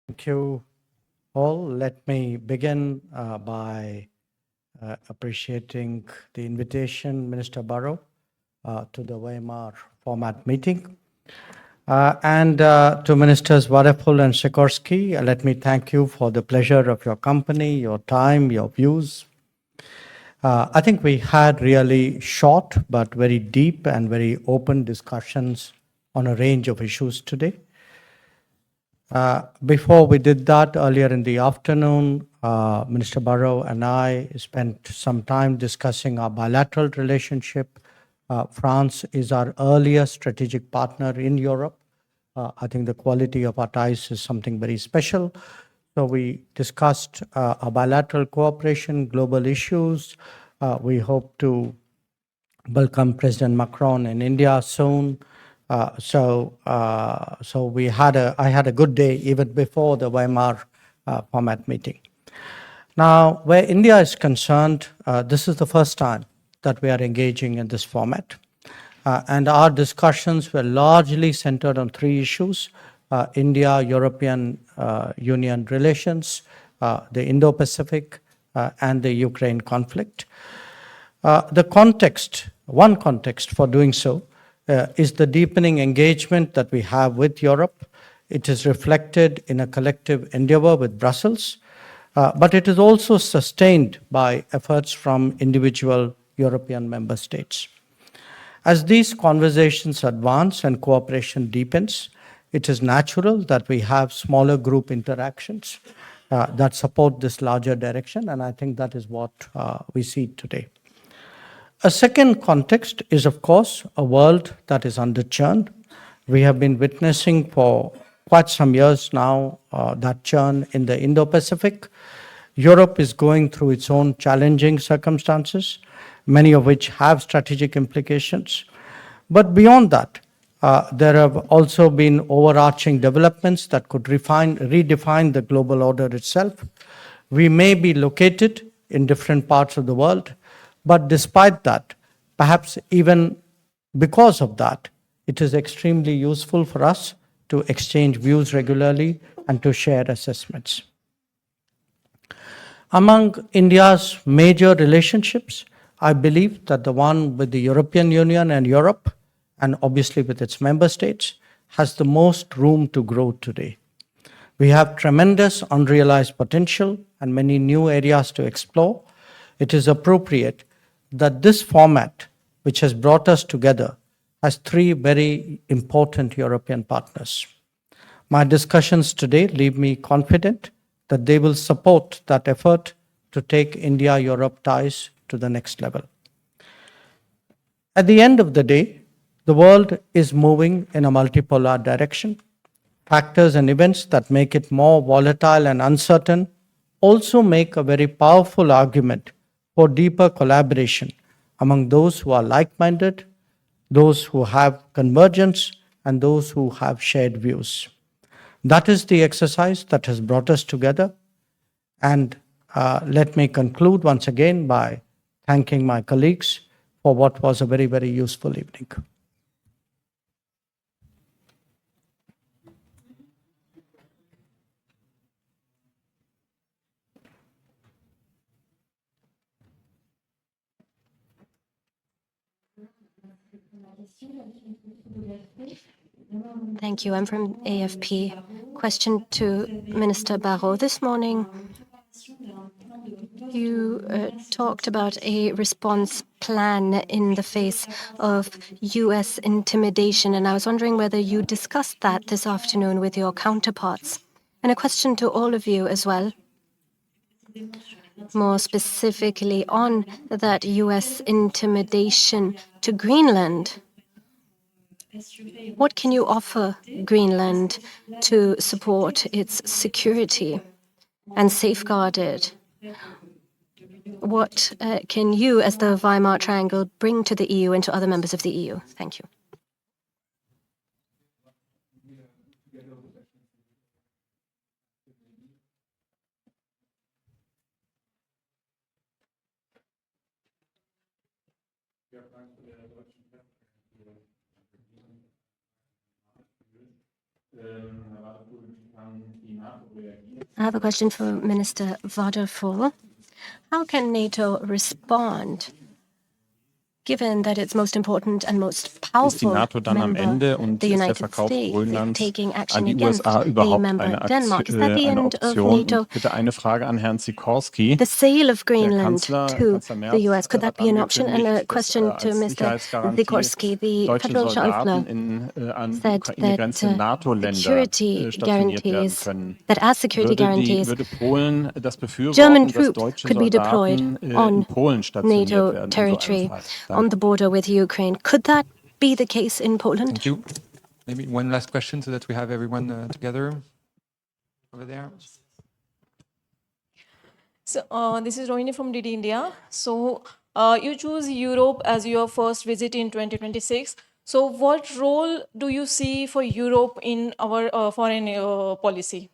Thank you all. Let me begin by appreciating the invitation, Minister Barrot, to the Weimar format meeting. And to Ministers Wadephul and Sikorski, let me thank you for the pleasure of your company, your time, your views. I think we had really short but very deep and very open discussions on a range of issues today. Before we did that, earlier in the afternoon, Minister Barrot and I spent some time discussing our bilateral relationship. France is our earliest strategic partner in Europe. I think the quality of our ties is something very special. So we discussed our bilateral cooperation, global issues. We hope to welcome President Macron in India soon. So I had a good day even before the Weimar format meeting. Now, where India is concerned, this is the first time that we are engaging in this format. And our discussions were largely centered on three issues: India-European Union relations, the Indo-Pacific, and the Ukraine conflict. One context for doing so is the deepening engagement that we have with Europe. It is reflected in a collective endeavor with Brussels, but it is also sustained by efforts from individual European member states. As these conversations advance and cooperation deepens, it is natural that we have smaller group interactions that support this larger direction, and I think that is what we see today. A second context is, of course, a world that is under churn. We have been witnessing for quite some years now that churn in the Indo-Pacific. Europe is going through its own challenging circumstances, many of which have strategic implications. But beyond that, there have also been overarching developments that could redefine the global order itself. We may be located in different parts of the world, but despite that, perhaps even because of that, it is extremely useful for us to exchange views regularly and to share assessments. Among India's major relationships, I believe that the one with the European Union and Europe, and obviously with its member states, has the most room to grow today. We have tremendous unrealized potential and many new areas to explore. It is appropriate that this format, which has brought us together, has three very important European partners. My discussions today leave me confident that they will support that effort to take India-Europe ties to the next level. At the end of the day, the world is moving in a multipolar direction. Factors and events that make it more volatile and uncertain also make a very powerful argument for deeper collaboration among those who are like-minded, those who have convergence, and those who have shared views. That is the exercise that has brought us together. And let me conclude once again by thanking my colleagues for what was a very, very useful evening. Thank you. I'm from AFP. Question to Minister Barrot. This morning, you talked about a response plan in the face of US intimidation, and I was wondering whether you discussed that this afternoon with your counterparts. And a question to all of you as well, more specifically on that US intimidation to Greenland. What can you offer Greenland to support its security and safeguard it? What can you, as the Weimar Triangle, bring to the EU and to other members of the EU? Thank you. I have a question for Minister Wadephul. How can NATO respond, given that its most important and most Ist die powerful NATO dann am member, Ende und the ist der United Verkauf States, is Grönlands taking an action die against USA a überhaupt member, Denmark? Is that the eine end of Option? NATO? Und bitte eine Frage an Herrn Sikorski. The sale of Der Greenland to Kanzler the Merz US, could that hat be an option? And a angekündigt, dass question to als Mr. Sicherheitsgarantie Sikorski. The deutsche federal chancellor Soldaten an die said Ukraine-Grenze that NATO-Länder security stationiert werden guarantees, können. that as security guarantees, Würde Polen das German befürworten, dass troops deutsche could be deployed Soldaten in on Polen stationiert NATO werden in so einem territory Fall? on the border with Ukraine? Could that be the case in Poland? Thank you. Maybe one last question so that we have everyone together over there. So this is Rohini from DD India. So you choose Europe as your first visit in 2026. So what role do you see for Europe in our foreign policy?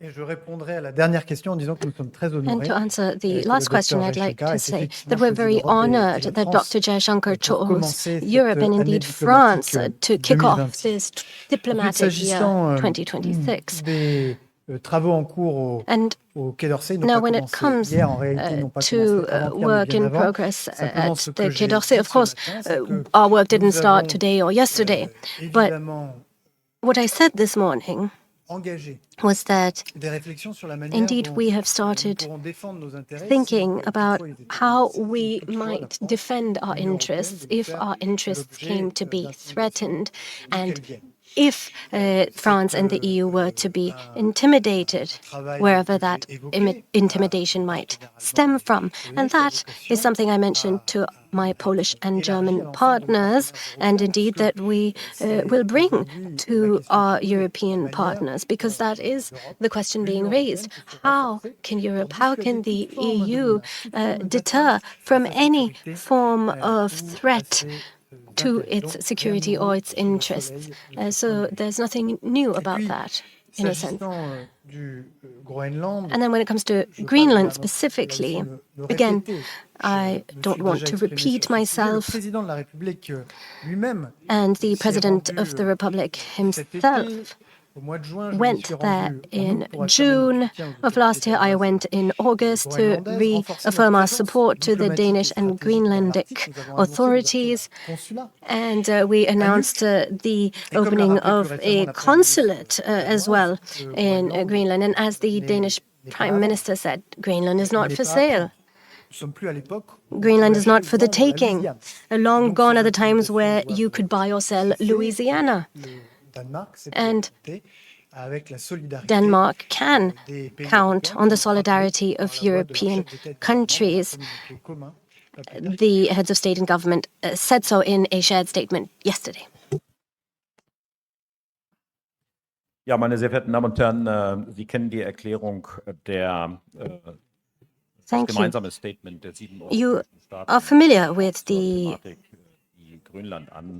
Et je répondrai à la dernière question en disant que nous sommes très And honorés. to answer the que last le question, docteur I'd like Jaishankar to ait say effectivement that we're choisi very l'Europe et honored la that France Dr. Jaishankar pour chose commencer cette Europe and année indeed France diplomatique to kick off 2026. this Ensuite, diplomatic year s'agissant 2026. des travaux en cours And au Quai d'Orsay, ils n'ont now, pas when it commencé comes hier, en réalité, ils n'ont pas to commencé avant-hier, mais work bien in avant. progress Simplement, at ce the que Quai j'ai d'Orsay, dit of ce course, matin, c'est que our work didn't nous start avons, today or yesterday. But évidemment what I said this morning engagé was that des réflexions sur la manière indeed dont we have nous started pourrons défendre nos intérêts thinking si, about toutefois, ils étaient- how si we toutefois la might France, defend our l'Union européenne, interests devait if faire our interests l'objet came to be d'intimidations, threatened d'où and qu'elles viennent. if France and the EU were to be intimidated, wherever that intimidation might stem from. And that is something I mentioned to my Polish and German partners, and indeed that we will bring to our European partners, because that is the question being raised. How can Europe, how can the EU deter from any form of threat to its security or its interests? So there's nothing new about that, in a sense. And then when it comes to Greenland specifically, again, I don't want to repeat myself. And the President of the Republic himself went there in June of last year. I went in August to reaffirm our support to the Danish and Greenlandic authorities. And we announced the opening of a consulate as well in Greenland. And as the Danish Prime Minister said, Greenland is not for sale. Greenland is not for the taking. Long gone are the times where you could buy or sell Louisiana. And Denmark can count on the solidarity of European countries. The heads of state and government said so in a shared statement yesterday. Ja, meine sehr verehrten Damen und Herren, Sie kennen die Erklärung das gemeinsame Statement der 7 You are familiar with the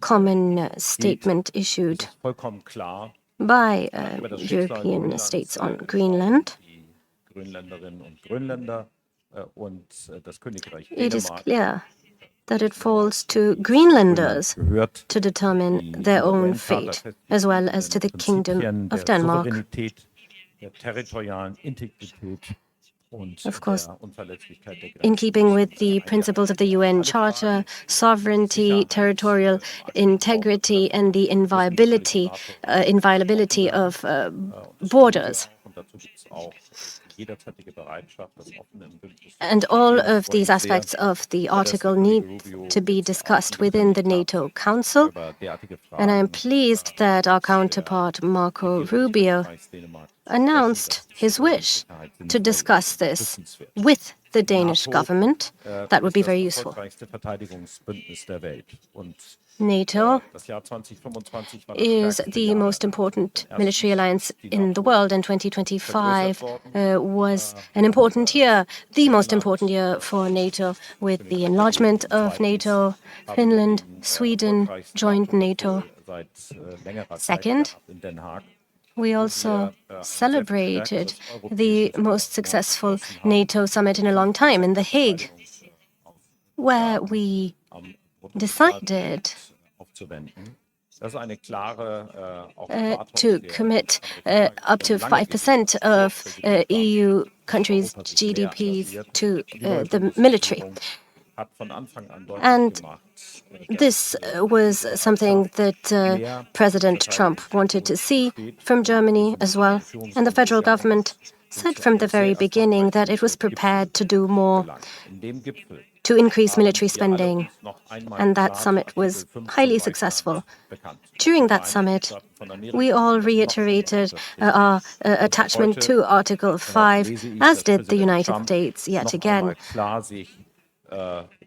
common statement issued by European states on Greenland. It is clear that it falls to Greenlanders to determine their own fate, as well as to the Kingdom of Denmark. Of course, in keeping with the principles of the UN Charter, sovereignty, territorial integrity, and the inviolability of borders. And all of these aspects of the article need to be discussed within the NATO Council. And I am pleased that our counterpart, Marco Rubio, announced his wish to discuss this with the Danish government. That would be very useful. NATO is the most important military alliance in the world, and 2025 was an important year, the most important year for NATO, with the enlargement of NATO. Finland, Sweden joined NATO. Second, we also celebrated the most successful NATO summit in a long time in The Hague, where we decided Das ist eine klare, auch to Erwartung commit der up to 5% of EU countries' GDPs to the military. hat von Anfang an deutlich And gemacht, this was something that President Trump wanted to see from Germany as well. And the federal government said from the very beginning that it was prepared to do more in dem Gipfel to increase military wir alle spending. uns noch einmal And that klar summit zu was Artikel 5 highly von successful. bekannt. During Die that Vereinigten summit, Staaten von Amerika we all haben das noch reiterated verpflichtet. our attachment Heute, to Article 5, lese ich, as dass did the Präsident United Trump States yet noch again. einmal klar sich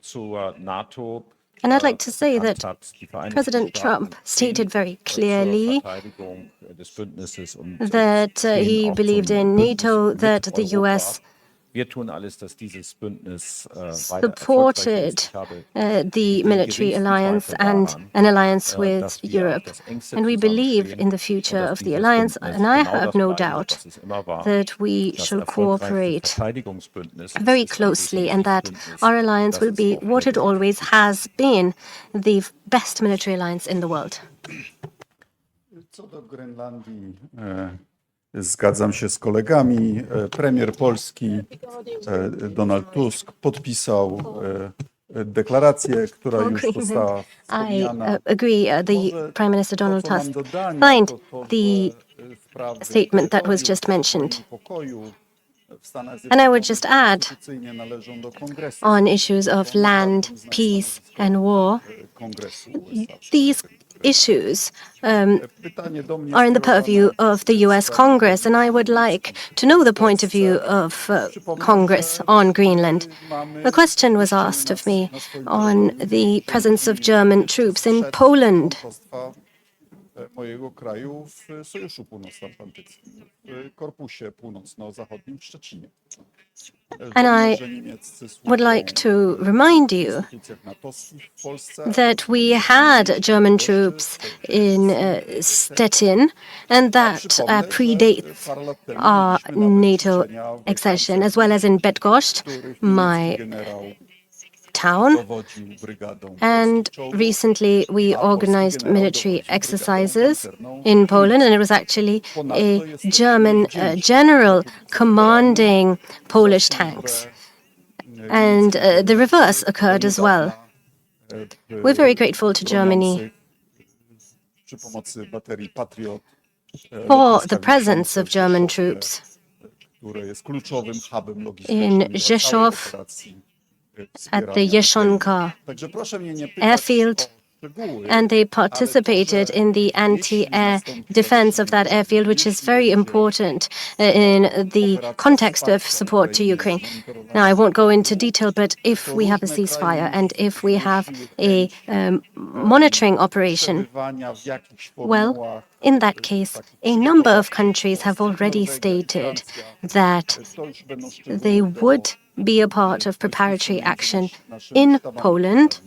zur NATO And I'd like to say bekannt that hat. Die Vereinigten President Staaten Trump stated very zur clearly Verteidigung des Bündnisses und that stehen he auch believed zum in Bündnis NATO, mit that the Europa. US Wir tun alles, dass dieses Bündnis weiter erfolgreich supported ist. Ich habe the den military geringsten alliance Zweifel and daran, an alliance with dass wir Europe. das engste And we believe Zusammenstehen in the und future dass of the dieses alliance, Bündnis and I genau have das no bleiben wird, doubt was es immer war. that we Das shall erfolgreichste cooperate Verteidigungsbündnis very ist ein closely, and that Bündnis, our alliance das will es be auch what it wird. always has been, the best military alliance in the world. Co do Grenlandii, zgadzam się z kolegami. Premier Polski Donald Tusk podpisał deklarację, która już została I wspomniana. agree. The Prime Minister Donald Tusk signed the statement that was just mentioned. And I would just add, on issues of land, peace, and war, these issues are in the purview of the US Congress, and I would like to know the point of view of Congress on Greenland. A question was asked of me on the presence of German troops in Poland. Mojego kraju w Sojuszu Północnoatlantyckim, w Korpusie Północno-Zachodnim w Szczecinie. And I would like to remind you that we had German troops in Stettin, and that predates our NATO accession, as well as in Bydgoszcz, my town. And recently we organized military exercises in Poland, and it was actually a German general commanding Polish tanks. And the reverse occurred as well. We're very grateful to Germany for the presence of German troops in Rzeszów, at the Jaishankar airfield, and they participated in the anti-air defense of that airfield, which is very important in the context of support to Ukraine. Now, I won't go into detail, but if we have a ceasefire and if we have a monitoring operation, well, in that case, a number of countries have already stated that they would be a part of preparatory action in Poland.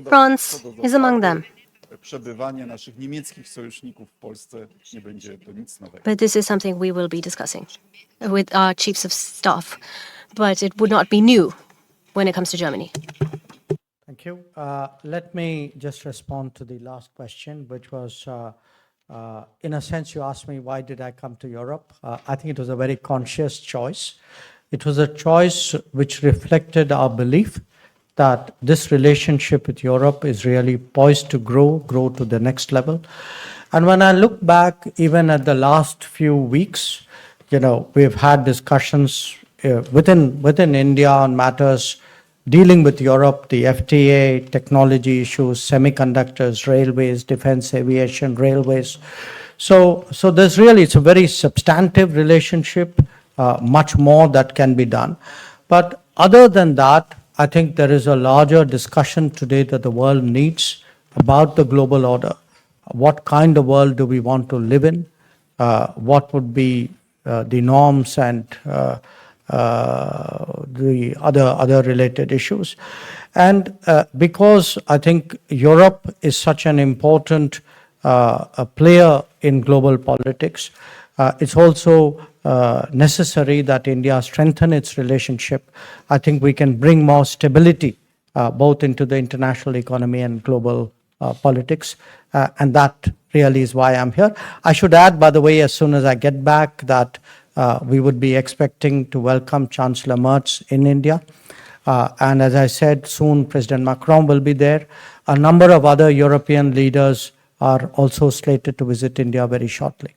France is among them. But this is something we will be discussing with our chiefs of staff. But it would not be new when it comes to Germany. Thank you. Let me just respond to the last question, which was, in a sense, you asked me, why did I come to Europe? I think it was a very conscious choice. It was a choice which reflected our belief that this relationship with Europe is really poised to grow to the next level. And when I look back, even at the last few weeks, we've had discussions within India on matters dealing with Europe, the FTA, technology issues, semiconductors, railways, defense, aviation, railways. So it's a very substantive relationship, much more that can be done. But other than that, I think there is a larger discussion today that the world needs about the global order. What kind of world do we want to live in? What would be the norms and the other related issues? And because I think Europe is such an important a player in global politics, it's also necessary that India strengthen its relationship. I think we can bring more stability both into the international economy and global politics, and that really is why I'm here. I should add, by the way, as soon as I get back, that we would be expecting to welcome Chancellor Merz in India. And as I said, soon President Macron will be there. A number of other European leaders are also slated to visit India very shortly.